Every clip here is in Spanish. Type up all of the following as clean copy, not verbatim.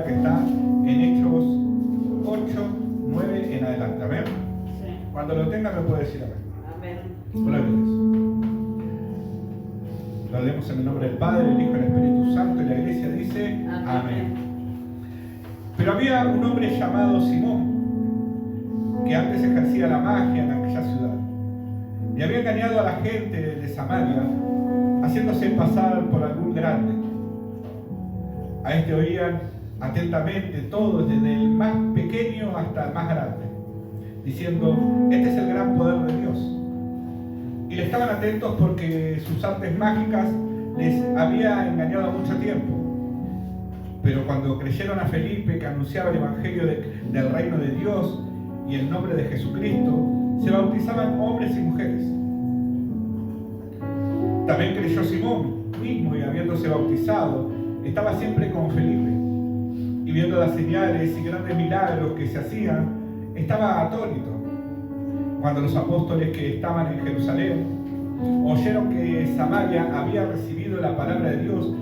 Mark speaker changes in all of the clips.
Speaker 1: que está en Hechos 8, 9 en adelante. ¿Amén?
Speaker 2: Sí.
Speaker 1: Cuando lo tenga me puede decir amén.
Speaker 2: Amén.
Speaker 1: Gloria a Dios. Lo leemos en el nombre del Padre, el Hijo y el Espíritu Santo, y la iglesia dice
Speaker 2: Amén.
Speaker 1: amén. Pero había un hombre llamado Simón, que antes ejercía la magia en aquella ciudad, y había engañado a la gente de Samaria, haciéndose pasar por algún grande. A este oían atentamente todos, desde el más pequeño hasta el más grande, diciendo: este es el gran poder de Dios. Y le estaban atentos porque sus artes mágicas les había engañado mucho tiempo. Pero cuando creyeron a Felipe, que anunciaba el evangelio del reino de Dios y el nombre de Jesucristo, se bautizaban hombres y mujeres. También creyó Simón mismo, y habiéndose bautizado, estaba siempre con Felipe. Y viendo las señales y grandes milagros que se hacían, estaba atónito. Cuando los apóstoles que estaban en Jerusalén oyeron que Samaria había recibido la palabra de Dios,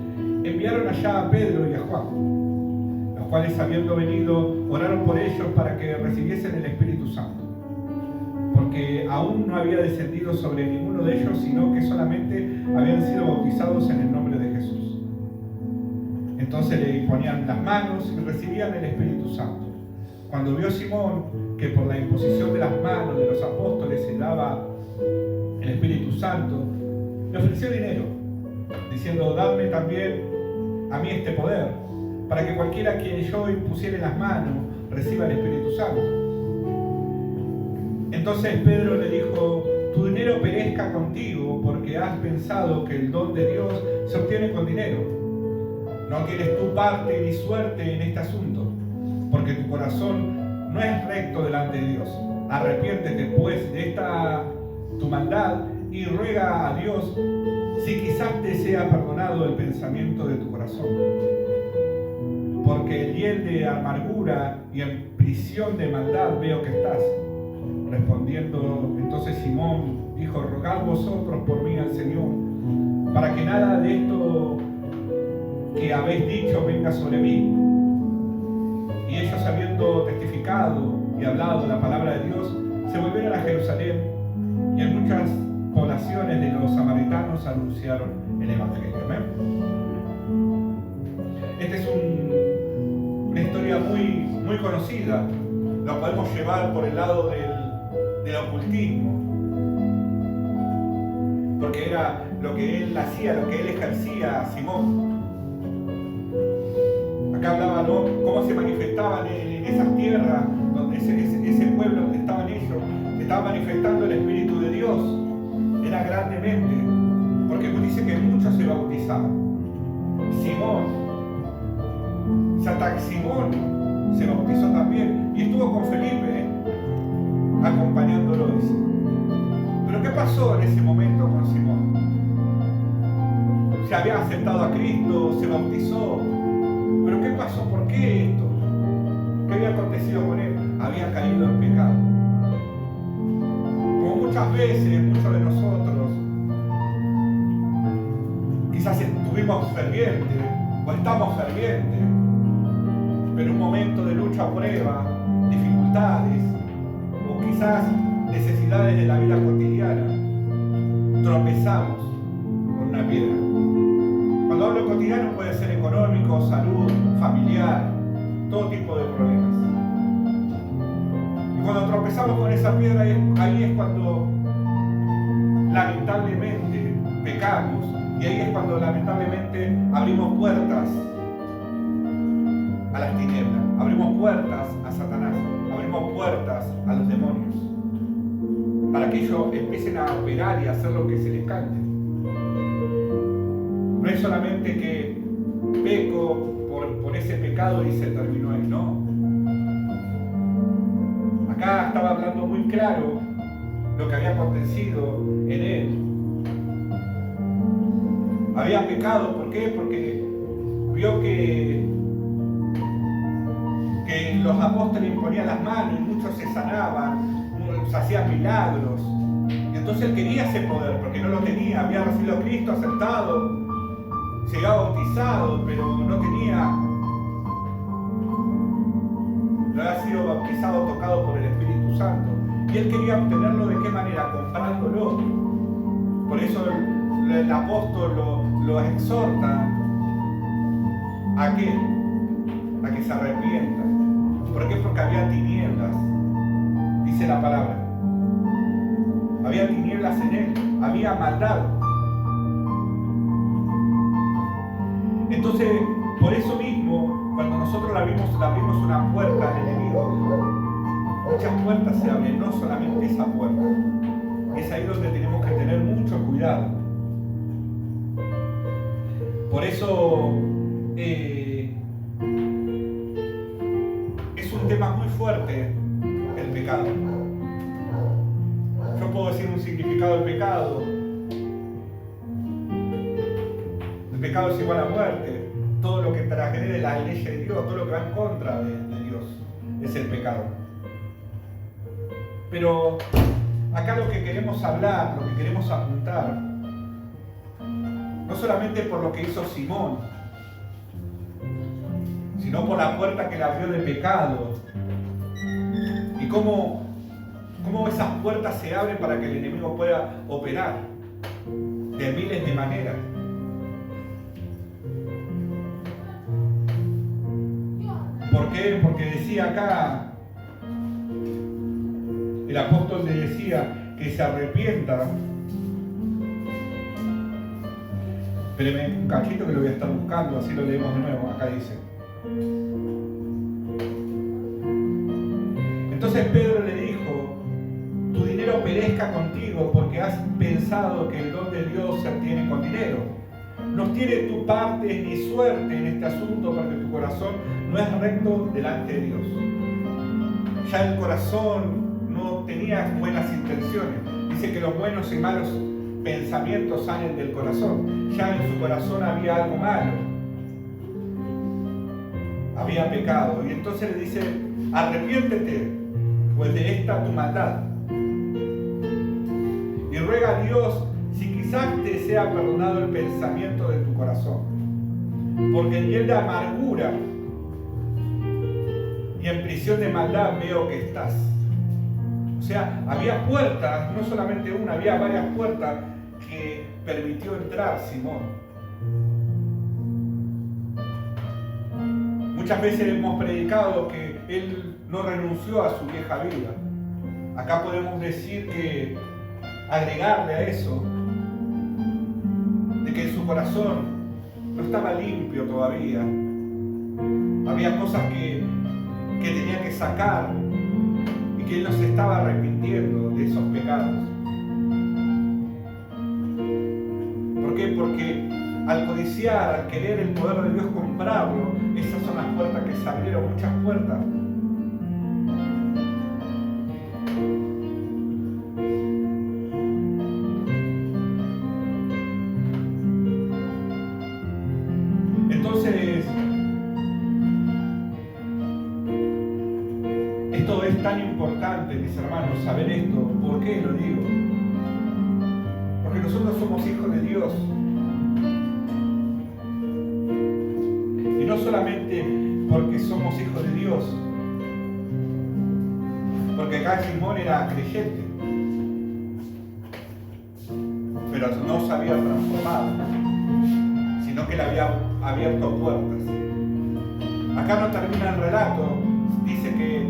Speaker 1: enviaron allá a Pedro y a Juan, los cuales, habiendo venido, oraron por ellos para que recibiesen el Espíritu Santo, porque aún no había descendido sobre ninguno de ellos, sino que solamente habían sido bautizados en el nombre de Jesús. Entonces le imponían las manos y recibían el Espíritu Santo. Cuando vio Simón que por la imposición de las manos de los apóstoles se daba el Espíritu Santo, le ofreció dinero, diciendo: dadme también a mí este poder, para que cualquiera a quien yo impusiere las manos reciba el Espíritu Santo. Entonces Pedro le dijo: tu dinero perezca contigo, porque has pensado que el don de Dios se obtiene con dinero. No tienes tu parte ni suerte en este asunto, porque tu corazón no es recto delante de Dios. Arrepiéntete pues de esta tu maldad y ruega a Dios si quizás te sea perdonado el pensamiento de tu corazón. Porque el hiel de amargura y en prisión de maldad veo que estás. Respondiendo entonces Simón dijo: rogad vosotros por mí al Señor, para que nada de esto que habéis dicho venga sobre mí. Y ellos, habiendo testificado y hablado la palabra de Dios, se volvieron a Jerusalén, y en muchas poblaciones de los samaritanos anunciaron el evangelio. ¿Amén? Esta es una historia muy conocida. La podemos llevar por el lado del ocultismo, porque era lo que él hacía, lo que él ejercía, Simón. Acá hablaba, ¿no?, cómo se manifestaban en esas tierras, donde ese pueblo donde estaban ellos, se estaba manifestando el Espíritu de Dios. Era grandemente, porque dice que muchos se bautizaban. Simón se bautizó también, y estuvo con Felipe, acompañándolo, dice. Pero ¿qué pasó en ese momento con Simón? Se había aceptado a Cristo, se bautizó. ¿Pero qué pasó? ¿Por qué esto? ¿Qué había acontecido con él? Había caído en pecado. Como muchas veces, muchos de nosotros, quizás estuvimos fervientes o estamos fervientes, pero en un momento de lucha, prueba, dificultades o quizás necesidades de la vida cotidiana, tropezamos con una piedra. Cuando hablo cotidiano puede ser económico, salud, familiar, todo tipo de problemas. Y cuando tropezamos con esa piedra, ahí es cuando lamentablemente pecamos, y ahí es cuando lamentablemente abrimos puertas a las tinieblas, abrimos puertas a Satanás, abrimos puertas a los demonios, para que ellos empiecen a operar y a hacer lo que se les cante. No es solamente que peco por ese pecado y se terminó ahí, no. Acá estaba hablando muy claro lo que había acontecido en él. Había pecado, ¿por qué? Porque vio que los apóstoles imponían las manos y muchos se sanaban, se hacían milagros. Y entonces él quería ese poder, porque no lo tenía, había recibido a Cristo, aceptado, se había bautizado, pero no tenía no había sido bautizado, tocado por el Espíritu Santo. Y él quería obtenerlo ¿de qué manera? Comprándolo. Por eso el apóstol lo exhorta ¿a qué? A que se arrepienta. ¿Por qué? Porque había tinieblas, dice la palabra. Había tinieblas en él, había maldad. Entonces, por eso mismo, cuando nosotros le abrimos una puerta al enemigo, muchas puertas se abren, no solamente esa puerta. Es ahí donde tenemos que tener mucho cuidado. Por eso es un tema muy fuerte el pecado. Yo puedo decir un significado del pecado. El pecado es igual a muerte. Todo lo que transgrede las leyes de Dios, todo lo que va en contra de Dios, es el pecado. Pero acá lo que queremos hablar, lo que queremos apuntar, no solamente por lo que hizo Simón, sino por la puerta que le abrió del pecado. Y cómo esas puertas se abren para que el enemigo pueda operar de miles de maneras. ¿Por qué? Porque decía acá, el apóstol le decía que se arrepienta. Espérenme un cachito que lo voy a estar buscando, así lo leemos de nuevo. Acá dice. Entonces Pedro le dijo: tu dinero perezca contigo, porque has pensado que el don de Dios se obtiene con dinero. No tiene tu parte ni suerte en este asunto, porque tu corazón no es recto delante de Dios. Ya el corazón no tenía buenas intenciones. Dice que los buenos y malos pensamientos salen del corazón. Ya en su corazón había algo malo. Había pecado. Y entonces le dice: arrepiéntete, pues de esta tu maldad. Y ruega a Dios si quizás te sea perdonado el pensamiento de tu corazón. Porque en hiel de amargura y en prisión de maldad veo que estás. O sea, había puertas, no solamente una, había varias puertas que permitió entrar Simón. Muchas veces hemos predicado que él no renunció a su vieja vida. Acá podemos decir que, agregarle a eso, de que en su corazón no estaba limpio todavía. Había cosas que tenía que sacar y que él no se estaba arrepintiendo de esos pecados. ¿Por qué? Porque al codiciar, al querer el poder de Dios comprarlo, esas son las puertas que se abrieron, muchas puertas. Entonces, esto es tan importante, mis hermanos, saber esto. ¿Por qué lo digo? Porque nosotros somos hijos de Dios. Y no solamente porque somos hijos de Dios, porque acá Simón era creyente, pero no se había transformado, sino que le había abierto puertas. Acá no termina el relato, dice que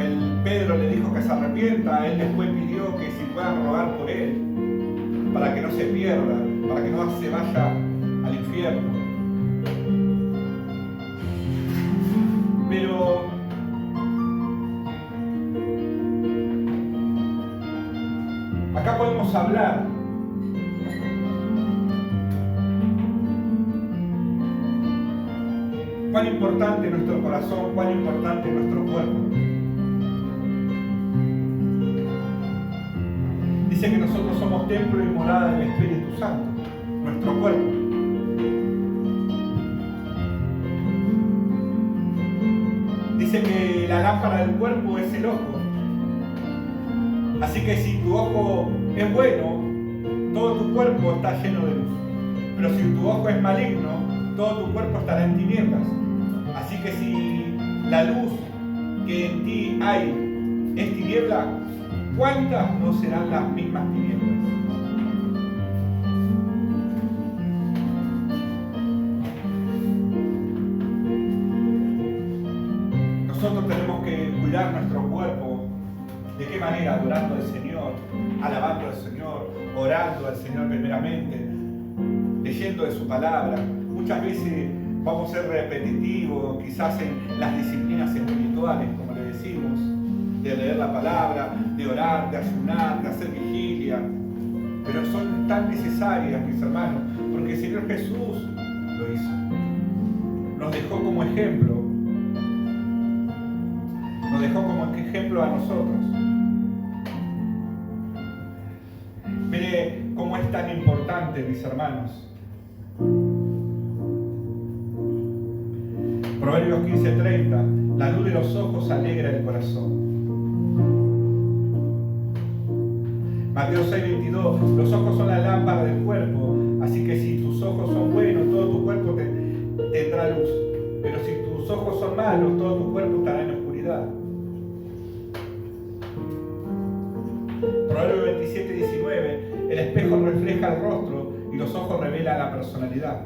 Speaker 1: el Pedro le dijo que se arrepienta, él después pidió que si puedan rogar por él, para que no se pierda, para que no se vaya al infierno. Pero acá podemos hablar cuán importante es nuestro corazón, cuán importante es nuestro cuerpo. Dice que nosotros somos templo y morada del Espíritu Santo, nuestro cuerpo. Dice que la lámpara del cuerpo es el ojo. Así que si tu ojo es bueno, todo tu cuerpo está lleno de luz. Pero si tu ojo es maligno, todo tu cuerpo estará en tinieblas. Así que si la luz hay es tiniebla, ¿cuántas no serán las mismas tinieblas? Nosotros tenemos que cuidar nuestro cuerpo. ¿De qué manera? Adorando al Señor, alabando al Señor, orando al Señor primeramente, leyendo de su palabra. Muchas veces vamos a ser repetitivos, quizás en las disciplinas espirituales, como le decimos, de leer la palabra, de orar, de ayunar, de hacer vigilia, pero son tan necesarias, mis hermanos, porque el Señor Jesús lo hizo. Nos dejó como ejemplo. Nos dejó como ejemplo a nosotros. Mire cómo es tan importante, mis hermanos. Proverbios 15:30, la luz de los ojos alegra el corazón. Mateo 6:22, los ojos son la lámpara del cuerpo, así que si tus ojos son buenos, todo tu cuerpo tendrá luz. Pero si tus ojos son malos, todo tu cuerpo estará en oscuridad. Proverbios 27:19, el espejo refleja el rostro y los ojos revelan la personalidad.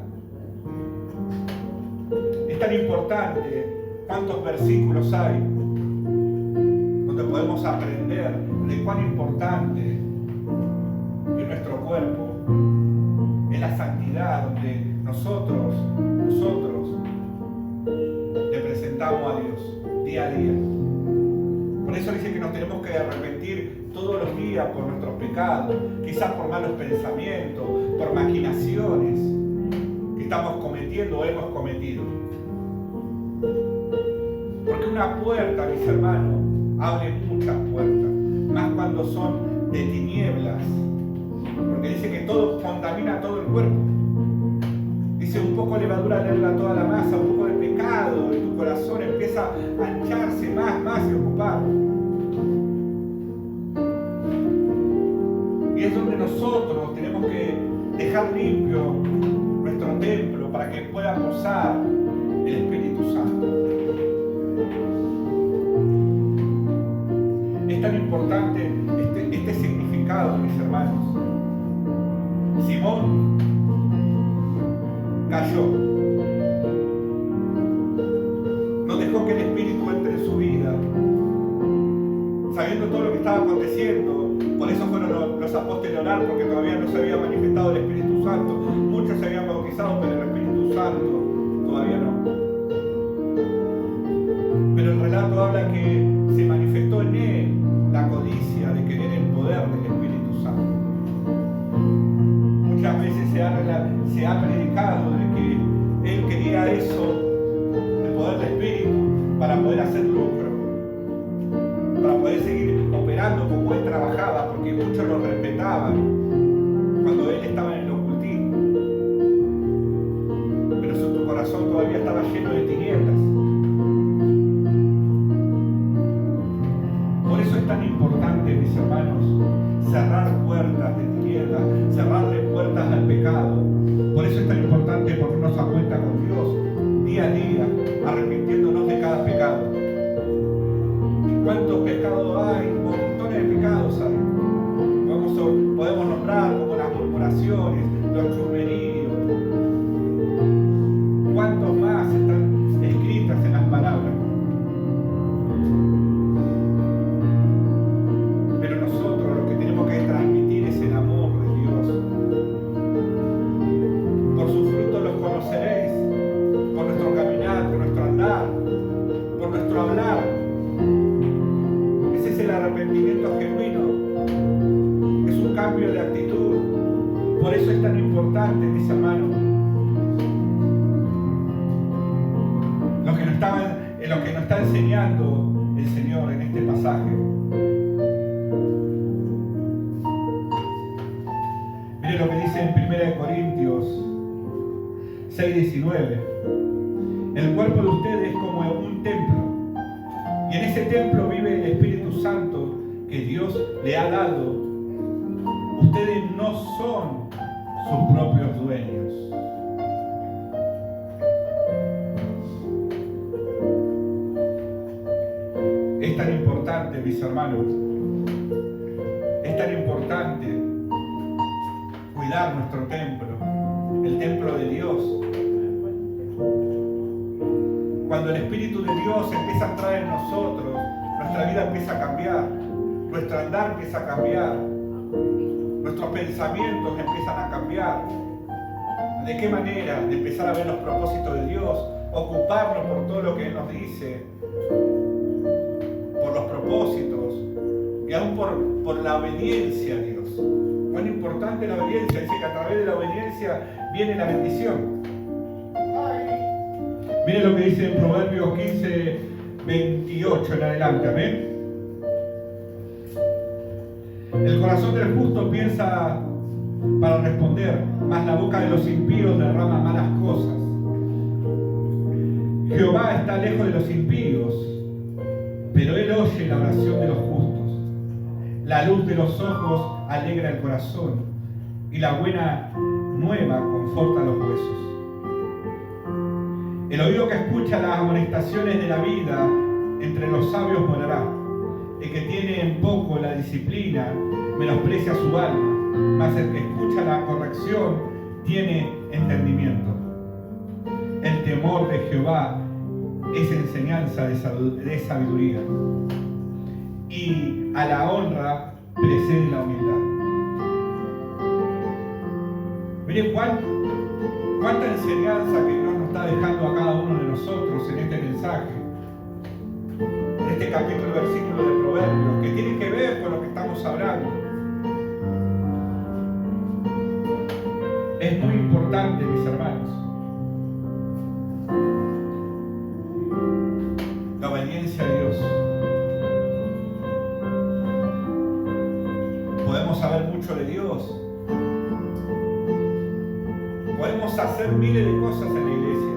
Speaker 1: Es tan importante cuántos versículos hay donde podemos aprender de cuán importante es nuestro cuerpo, es la santidad, donde nosotros le presentamos a Dios día a día. Por eso dice que nos tenemos que arrepentir todos los días por nuestros pecados, quizás por malos pensamientos, por maquinaciones que estamos cometiendo o hemos cometido. Porque una puerta, mis hermanos, abre muchas puertas, más cuando son de tinieblas, porque dice que todo contamina todo el cuerpo. Dice, un poco de levadura leuda toda la masa, un poco de pecado en tu corazón empieza a ancharse más y ocupar. Y es donde nosotros tenemos que dejar limpio nuestro templo para que pueda posar el Espíritu Santo. Es tan importante este significado, mis hermanos. Simón cayó. No dejó que el Espíritu entre en su vida. Sabiendo todo lo que estaba aconteciendo, por eso fueron los apóstoles a orar, porque todavía no se había manifestado el Espíritu Santo. Muchos se habían bautizado, pero el Espíritu Santo todavía no. Pero el relato habla que se manifestó en él la codicia de querer el poder del Espíritu Santo. Muchas veces se ha predicado de que él quería eso, el poder del Espíritu, para poder hacer lucro, para poder seguir operando como él trabajaba, porque muchos lo respetaban cuando él estaba en el ocultismo. Pero su corazón todavía estaba lleno de tinieblas. Por eso es tan importante, mis hermanos, cerrar puertas de tinieblas, cerrarle puertas al pecado. Por eso es tan importante ponernos a cuenta con Dios día a día, arrepintiéndonos de cada pecado. ¿Cuántos pecados hay? Montones de pecados hay. Podemos nombrar como las murmuraciones, los chusmeríos. ¿Cuántos más están escritas en las palabras? Pero nosotros lo que tenemos que transmitir es el amor de Dios. Por sus frutos los conoceréis, por nuestro caminar, por nuestro andar, por nuestro hablar. Ese es el arrepentimiento genuino. Es un cambio de actitud. Por eso es tan importante, mis hermanos, lo que nos está enseñando el Señor en este pasaje. Mire lo que dice en 1 Corintios 6:19. El cuerpo de ustedes es como un templo, y en ese templo vive el Espíritu Santo que Dios le ha dado. Ustedes no son sus propios dueños. Es tan importante, mis hermanos, es tan importante cuidar nuestro templo, el templo de Dios. Cuando el Espíritu de Dios empieza a entrar en nosotros, nuestra vida empieza a cambiar, nuestro andar empieza a cambiar, nuestros pensamientos empiezan a cambiar. ¿De qué manera? De empezar a ver los propósitos de Dios, ocuparnos por todo lo que Él nos dice, por los propósitos y aún por la obediencia a Dios. Cuán importante la obediencia, dice que a través de la obediencia viene la bendición. Miren lo que dice en Proverbios 15, 28 en adelante, amén. El corazón del justo piensa para responder, mas la boca de los impíos derrama malas cosas. Jehová está lejos de los impíos, pero Él oye la oración de los justos. La luz de los ojos alegra el corazón, y la buena nueva conforta los huesos. El oído que escucha las amonestaciones de la vida entre los sabios morará. El que tiene en poco la disciplina menosprecia su alma, mas el que escucha la corrección tiene entendimiento. El temor de Jehová es enseñanza de sabiduría, y a la honra precede la humildad. Miren cuánta enseñanza que Dios nos está dejando a cada uno de nosotros en este mensaje, en este capítulo, versículo de Proverbios, que tiene que ver con lo que estamos hablando. Es muy importante, mis hermanos, la obediencia a Dios. Podemos saber mucho de Dios, podemos hacer miles de cosas en la iglesia,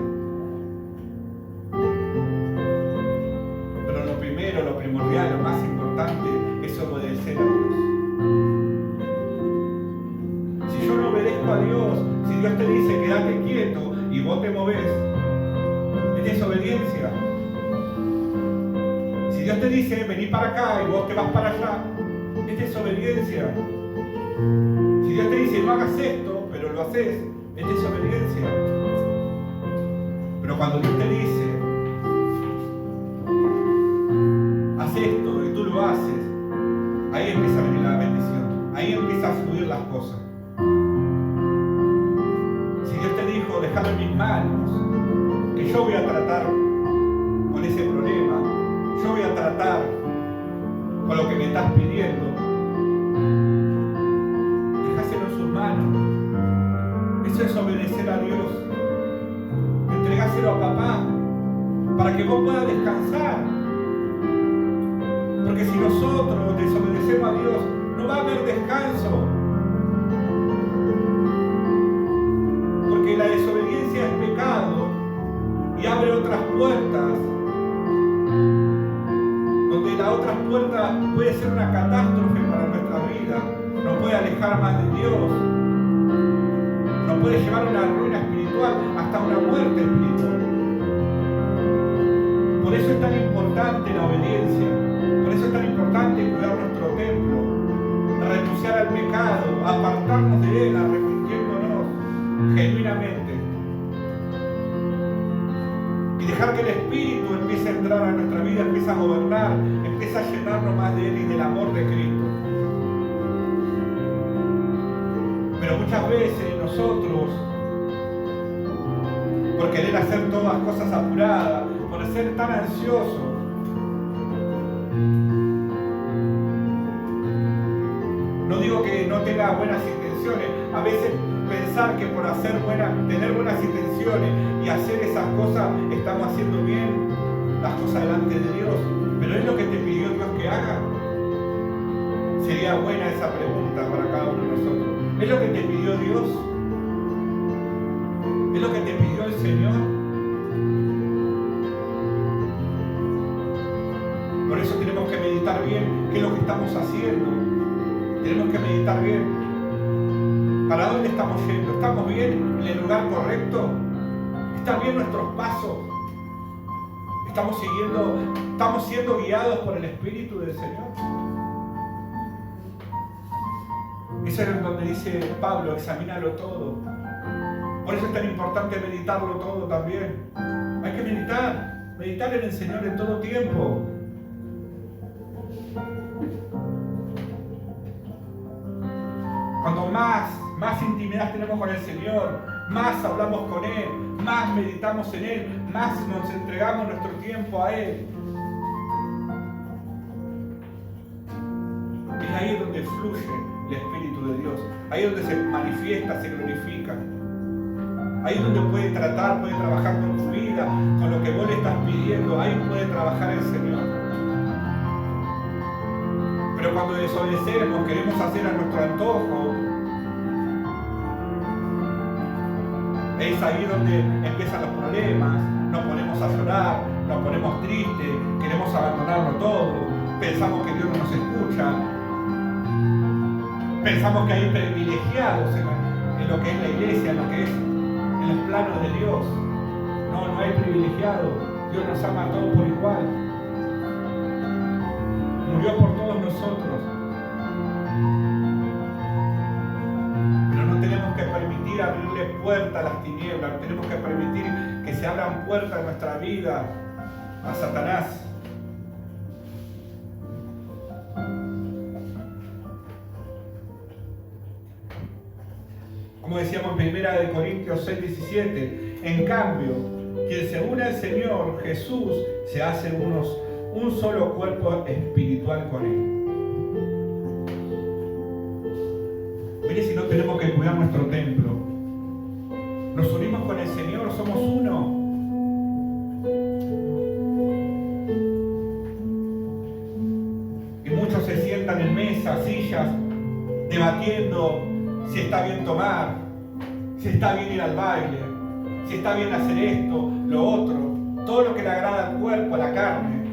Speaker 1: pero lo primero, lo primordial, lo más importante es obedecer a Dios. Si yo no obedezco a Dios, si Dios te dice quédate quieto y vos te movés, es desobediencia. Si Dios te dice vení para acá y vos te vas para allá, es desobediencia. Si Dios te dice no hagas esto, pero lo haces, es desobediencia. Pero cuando Dios te dice haz esto y tú lo haces, ahí empieza a venir la bendición, ahí empieza a fluir las cosas. Si Dios te dijo déjalo en mis manos, que yo voy a tratar con ese problema, yo voy a tratar con lo que me estás pidiendo, dejáselo en sus manos. Eso es obedecer a Dios. Entregáselo a papá para que vos puedas descansar. Porque si nosotros desobedecemos a Dios, no va a haber descanso. Porque la desobediencia es pecado y abre otras puertas, donde la otra puerta puede ser una catástrofe para nuestra vida, nos puede alejar más de Dios, nos puede llevar a una ruina espiritual, hasta una muerte espiritual. Por eso es tan importante la obediencia, por eso es tan importante cuidar nuestro templo, renunciar al pecado, apartarnos de él, arrepintiéndonos genuinamente y dejar que el Espíritu empiece a entrar a nuestra vida, empiece a gobernar, empiece a llenarnos más de él y del amor de Cristo. Pero muchas veces nosotros, por querer hacer todas las cosas apuradas, por ser tan ansiosos, no digo que no tenga buenas intenciones, a veces pensar que por tener buenas intenciones y hacer esas cosas estamos haciendo bien las cosas delante de Dios, pero ¿es lo que te pidió Dios que haga? Sería buena esa pregunta para cada uno de nosotros. ¿Es lo que te pidió Dios? ¿Es lo que te pidió el Señor? Por eso tenemos que meditar bien qué es lo que estamos haciendo. Tenemos que meditar bien. ¿Para dónde estamos yendo? ¿Estamos bien en el lugar correcto? ¿Están bien nuestros pasos? Estamos siendo guiados por el Espíritu del Señor. Eso es donde dice Pablo, examínalo todo. Por eso es tan importante meditarlo todo también. Hay que meditar en el Señor en todo tiempo. Cuando más intimidad tenemos con el Señor, más hablamos con Él, más meditamos en Él, más nos entregamos nuestro tiempo a Él. Es ahí donde fluye el Espíritu de Dios. Ahí es donde se manifiesta, se glorifica. Ahí es donde puede trabajar con tu vida, con lo que vos le estás pidiendo. Ahí puede trabajar el Señor. Pero cuando desobedecemos, queremos hacer a nuestro antojo, es ahí donde empiezan los problemas. Nos ponemos a llorar, nos ponemos tristes, queremos abandonarlo todo, pensamos que Dios no nos escucha, pensamos que hay privilegiados en lo que es la iglesia, en lo que es en los planos de Dios. No hay privilegiados. Dios nos ama a todos por igual. Murió por todos nosotros. Pero no tenemos que permitir abrirle puerta a las tinieblas. No tenemos que permitir que se abran puertas en nuestra vida a Satanás. Como decíamos en 1 Corintios 6:17, en cambio, quien se une al Señor Jesús se hace un solo cuerpo espiritual con Él. Mire si no tenemos que cuidar nuestro templo. Nos unimos con el Señor, somos uno. Y muchos se sientan en mesas, sillas, debatiendo si está bien tomar, si está bien ir al baile, si está bien hacer esto, lo otro, todo lo que le agrada al cuerpo, a la carne,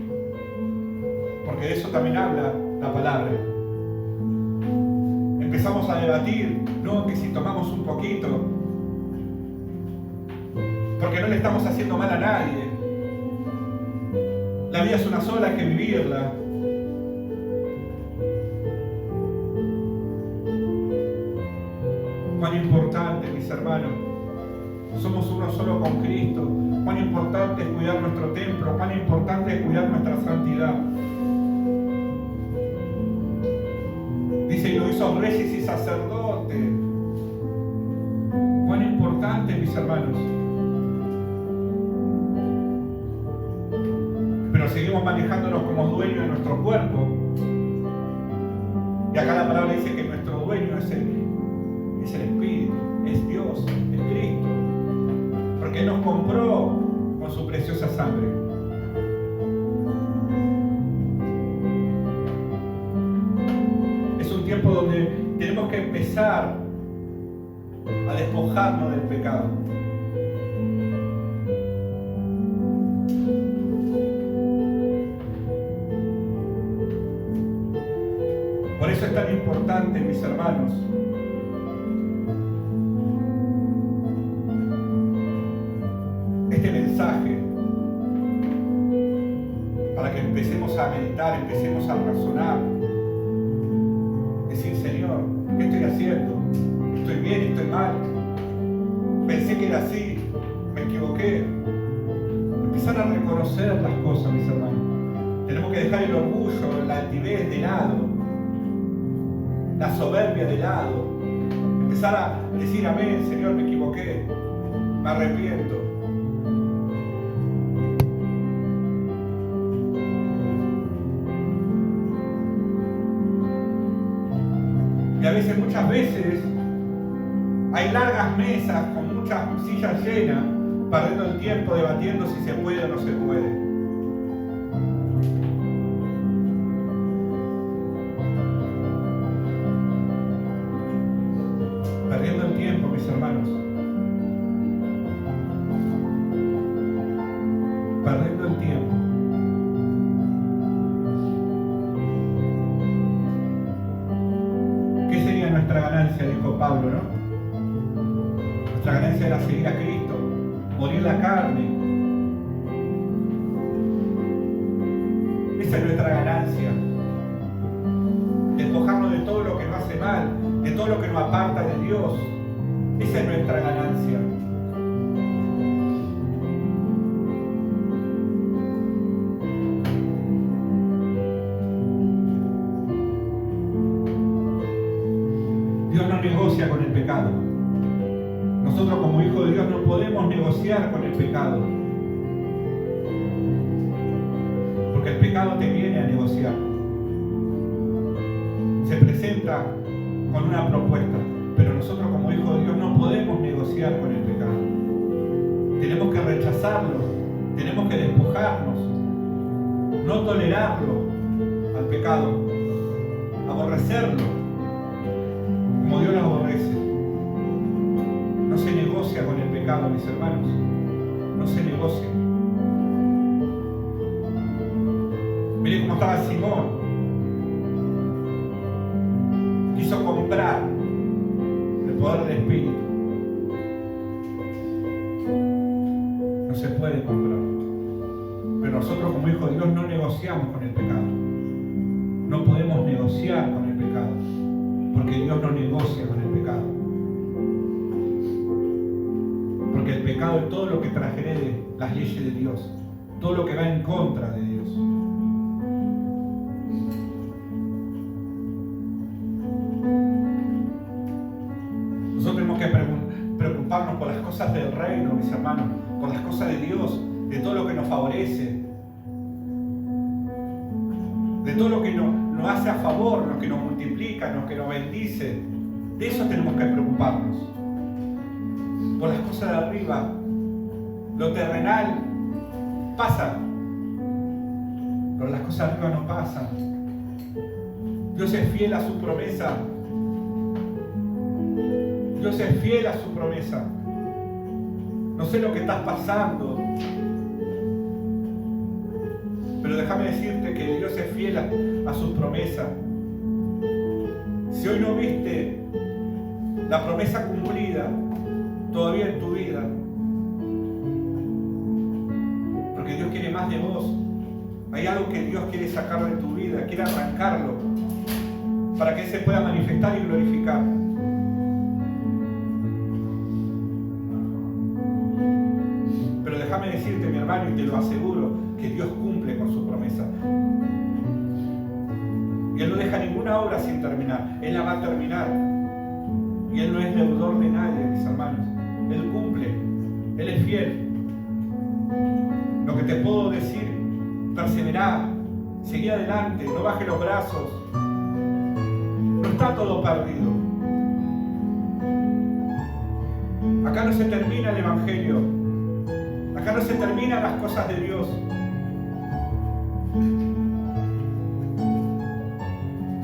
Speaker 1: porque de eso también habla la palabra. Empezamos a debatir, no, que si tomamos un poquito, porque no le estamos haciendo mal a nadie. La vida es una sola, hay que vivirla. Cuán importante, mis hermanos, somos uno solo con Cristo. Cuán importante es cuidar nuestro templo, cuán importante es cuidar nuestra santidad. Dice, y lo hizo reyes y sacerdotes. Cuán importante, mis hermanos. Pero seguimos manejándonos como dueños de nuestro cuerpo. Y acá la palabra dice que nuestro dueño es el Espíritu, es Dios, es Cristo, porque Él nos compró con su preciosa sangre. Es un tiempo donde tenemos que empezar a despojarnos del pecado. Por eso es tan importante, mis hermanos, este mensaje, para que empecemos a meditar, empecemos a razonar, decir, Señor, ¿qué estoy haciendo? ¿Estoy bien? ¿Estoy mal? Pensé que era así, me equivoqué. Empezar a reconocer las cosas, mis hermanos. Tenemos que dejar el orgullo, la altivez de lado, la soberbia de lado. Empezar a decir, amén, Señor, me equivoqué, me arrepiento. Y a veces, muchas veces, hay largas mesas con muchas sillas llenas, perdiendo el tiempo debatiendo si se puede o no se puede. Perdiendo el tiempo, mis hermanos. Perdiendo el tiempo. ¿Qué sería nuestra ganancia? Dijo Pablo, ¿no? Nuestra ganancia era seguir a Cristo, morir la carne, Esa es nuestra ganancia. Despojarnos de todo lo que nos hace mal, de todo lo que nos aparta de Dios. Esa es nuestra ganancia. Dios no negocia con el pecado. Nosotros como hijos de Dios no podemos negociar con el pecado. Porque el pecado te viene a negociar. Se presenta con una propuesta. Pero nosotros como hijos de Dios no podemos negociar con el pecado. Tenemos que rechazarlo. Tenemos que despojarnos. No tolerarlo al pecado. Aborrecerlo como Dios lo aborrece. No se negocia con el pecado, mis hermanos. No se negocia. Miren cómo estaba Simón. Quiso comprar el poder del Espíritu. No se puede comprar. Pero nosotros como hijos de Dios no negociamos con el pecado. No podemos negociar con el pecado. Porque Dios no negocia con el pecado. Porque el pecado es todo lo que transgrede las leyes de Dios. Todo lo que va en contra de Dios. Nosotros tenemos que preocuparnos por las cosas del reino, mis hermanos. Por las cosas de Dios. De todo lo que nos favorece. De todo lo que nos hace a favor, lo que nos multiplica, lo que nos bendice. De eso tenemos que preocuparnos. Por las cosas de arriba, lo terrenal pasa, pero las cosas de arriba no pasan. Dios es fiel a su promesa. Dios es fiel a su promesa. No sé lo que estás pasando, pero déjame decirte que Dios es fiel a sus promesas. Si hoy no viste la promesa cumplida todavía en tu vida, porque Dios quiere más de vos. Hay algo que Dios quiere sacar de tu vida, quiere arrancarlo para que Él se pueda manifestar y glorificar. Pero déjame decirte, mi hermano, y te lo aseguro, que Dios cumple con su promesa. Y Él no deja ninguna obra sin terminar. Él la va a terminar. Y Él no es deudor de nadie, mis hermanos. Él cumple. Él es fiel. Lo que te puedo decir, perseverar, seguir adelante, no bajes los brazos. No está todo perdido. Acá no se termina el Evangelio. Acá no se terminan las cosas de Dios.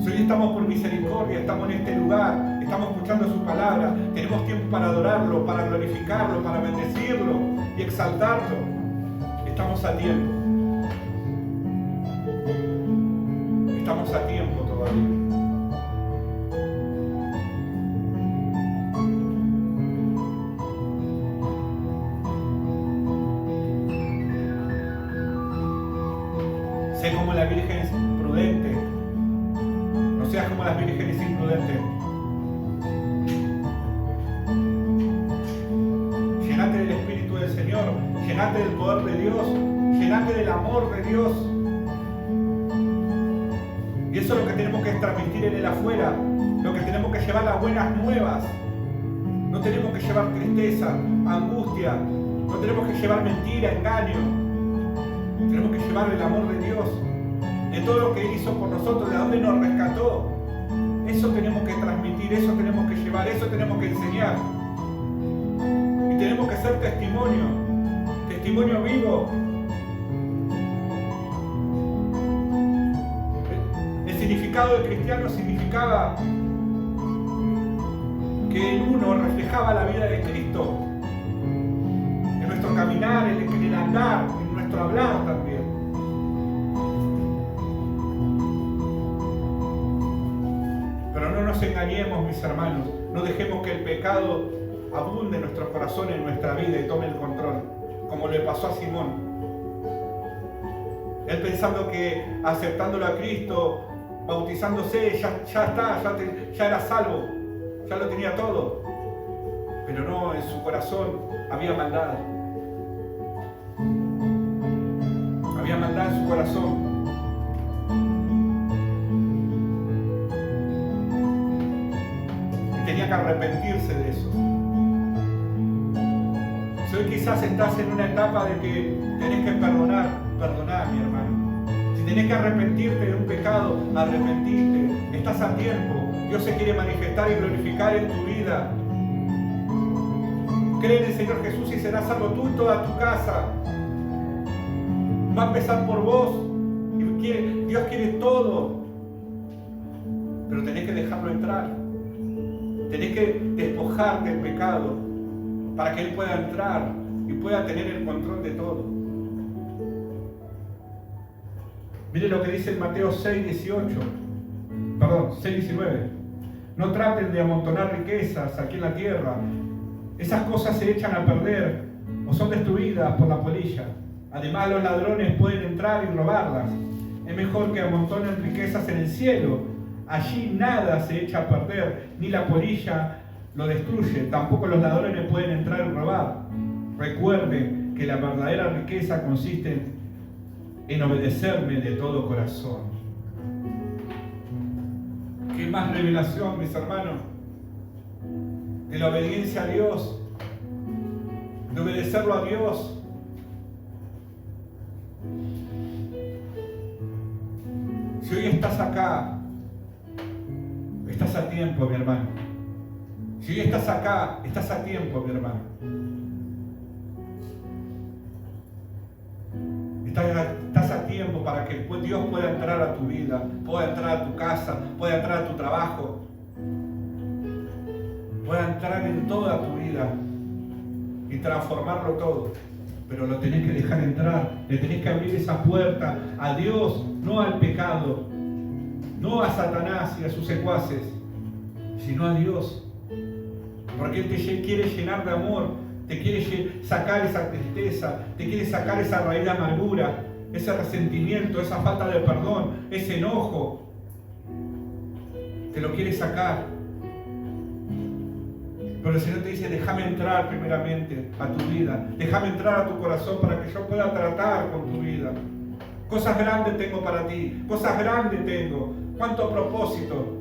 Speaker 1: Si hoy estamos por misericordia, estamos en este lugar, estamos escuchando su palabra, tenemos tiempo para adorarlo, para glorificarlo, para bendecirlo y exaltarlo. Estamos a tiempo. Estamos a tiempo todavía. Sé como la Virgen es prudente. No seas como las vírgenes imprudentes. Llenate del Espíritu del Señor. Llenate del poder de Dios. Llenate del amor de Dios. Y eso es lo que tenemos que transmitir en el afuera. Lo que tenemos que llevar las buenas nuevas. No tenemos que llevar tristeza, angustia. No tenemos que llevar mentira, engaño. Tenemos que llevar el amor de Dios, de todo lo que Él hizo por nosotros, de dónde nos rescató. Eso tenemos que transmitir, eso tenemos que llevar, eso tenemos que enseñar. Y tenemos que ser testimonio vivo. El significado de cristiano significaba que en uno reflejaba la vida de Cristo, en nuestro caminar, en el andar, en nuestro hablar también. Pero no nos engañemos, mis hermanos, no dejemos que el pecado abunde en nuestros corazones, en nuestra vida y tome el control, como le pasó a Simón. Él pensando que aceptándolo a Cristo, bautizándose, ya era salvo, ya lo tenía todo. Pero no, en su corazón había maldad. Había maldad en su corazón. Y tenía que arrepentirse de eso. Si hoy quizás estás en una etapa de que tenés que perdonar, mi hermano. Si tenés que arrepentirte de un pecado, arrepentirte. Estás a tiempo. Dios se quiere manifestar y glorificar en tu vida. Cree en el Señor Jesús y serás salvo tú y toda tu casa. Va a empezar por vos. Dios quiere todo. Pero tenés que dejarlo entrar. Tenés que despojarte del pecado para que Él pueda entrar y pueda tener el control de todo. Mire lo que dice en Mateo 6:19. No traten de amontonar riquezas aquí en la tierra. Esas cosas se echan a perder o son destruidas por la polilla. Además, los ladrones pueden entrar y robarlas. Es mejor que amontonen riquezas en el cielo. Allí nada se echa a perder, ni la polilla lo destruye. Tampoco los ladrones pueden entrar y robar. Recuerden que la verdadera riqueza consiste en obedecerme de todo corazón. ¿Qué más revelación, mis hermanos? De la obediencia a Dios, de obedecerlo a Dios. Si hoy estás acá, estás a tiempo, mi hermano. Si hoy estás acá, estás a tiempo, mi hermano. Estás a tiempo para que Dios pueda entrar a tu vida, pueda entrar a tu casa, pueda entrar a tu trabajo, pueda entrar en toda tu vida y transformarlo todo. Pero lo tenés que dejar entrar, le tenés que abrir esa puerta a Dios, no al pecado, no a Satanás y a sus secuaces, sino a Dios. Porque Él te quiere llenar de amor, te quiere sacar esa tristeza, te quiere sacar esa raíz de amargura, ese resentimiento, esa falta de perdón, ese enojo. Te lo quiere sacar. Pero el Señor te dice, déjame entrar primeramente a tu vida, déjame entrar a tu corazón para que yo pueda tratar con tu vida. Cosas grandes tengo para ti, cosas grandes tengo. ¿Cuánto propósito?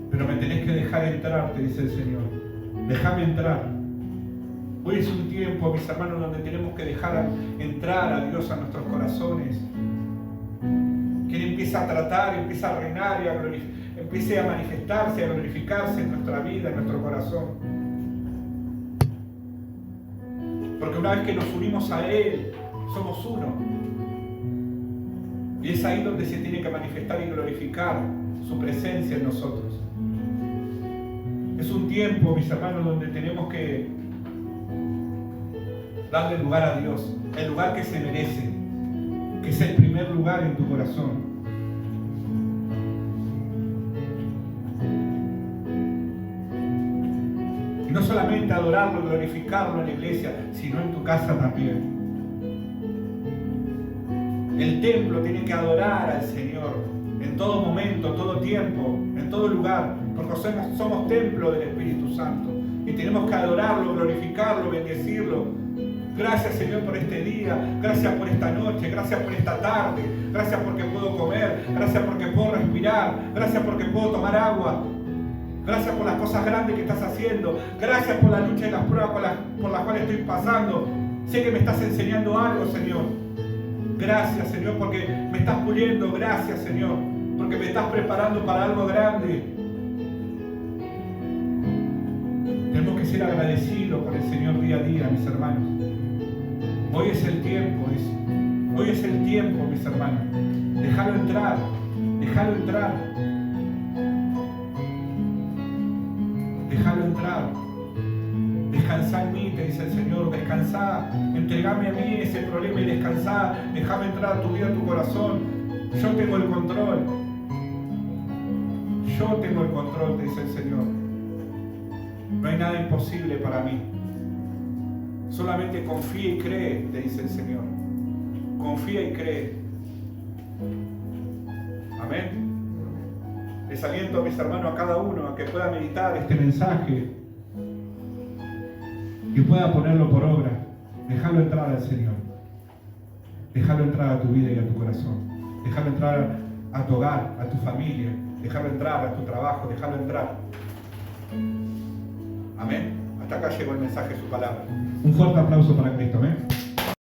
Speaker 1: Pero me tenés que dejar entrar, te dice el Señor. Déjame entrar. Hoy es un tiempo, mis hermanos, donde tenemos que dejar entrar a Dios a nuestros corazones. Que Él empiece a tratar, empiece a reinar y empiece a manifestarse, a glorificarse en nuestra vida, en nuestro corazón. Porque una vez que nos unimos a Él, somos uno. Y es ahí donde se tiene que manifestar y glorificar su presencia en nosotros. Es un tiempo, mis hermanos, donde tenemos que darle lugar a Dios, el lugar que se merece, que es el primer lugar en tu corazón. Y no solamente adorarlo, glorificarlo en la iglesia, sino en tu casa también. El templo tiene que adorar al Señor en todo momento, todo tiempo, en todo lugar, porque somos templo del Espíritu Santo y tenemos que adorarlo, glorificarlo, bendecirlo. Gracias, Señor, por este día, gracias por esta noche, gracias por esta tarde, gracias porque puedo comer, gracias porque puedo respirar, gracias porque puedo tomar agua, gracias por las cosas grandes que estás haciendo, gracias por la lucha y las pruebas por las cuales estoy pasando. Sé que me estás enseñando algo, Señor. Gracias, Señor, porque me estás puliendo. Gracias, Señor, porque me estás preparando para algo grande. Tenemos que ser agradecidos con el Señor día a día, mis hermanos. Hoy es el tiempo, hoy es el tiempo, mis hermanos. Déjalo entrar, déjalo entrar. Déjalo entrar. Descansá en mí, te dice el Señor, descansá, entregame a mí ese problema y descansá, déjame entrar a tu vida, a tu corazón. Yo tengo el control. Yo tengo el control, te dice el Señor. No hay nada imposible para mí. Solamente confía y cree, te dice el Señor. Confía y cree. Amén. Les aliento a mis hermanos, a cada uno, a que pueda meditar este mensaje, que pueda ponerlo por obra. Déjalo entrar al Señor. Déjalo entrar a tu vida y a tu corazón. Déjalo entrar a tu hogar, a tu familia. Déjalo entrar a tu trabajo. Déjalo entrar. Amén. Hasta acá llegó el mensaje de su palabra. Un fuerte aplauso para Cristo. Amén.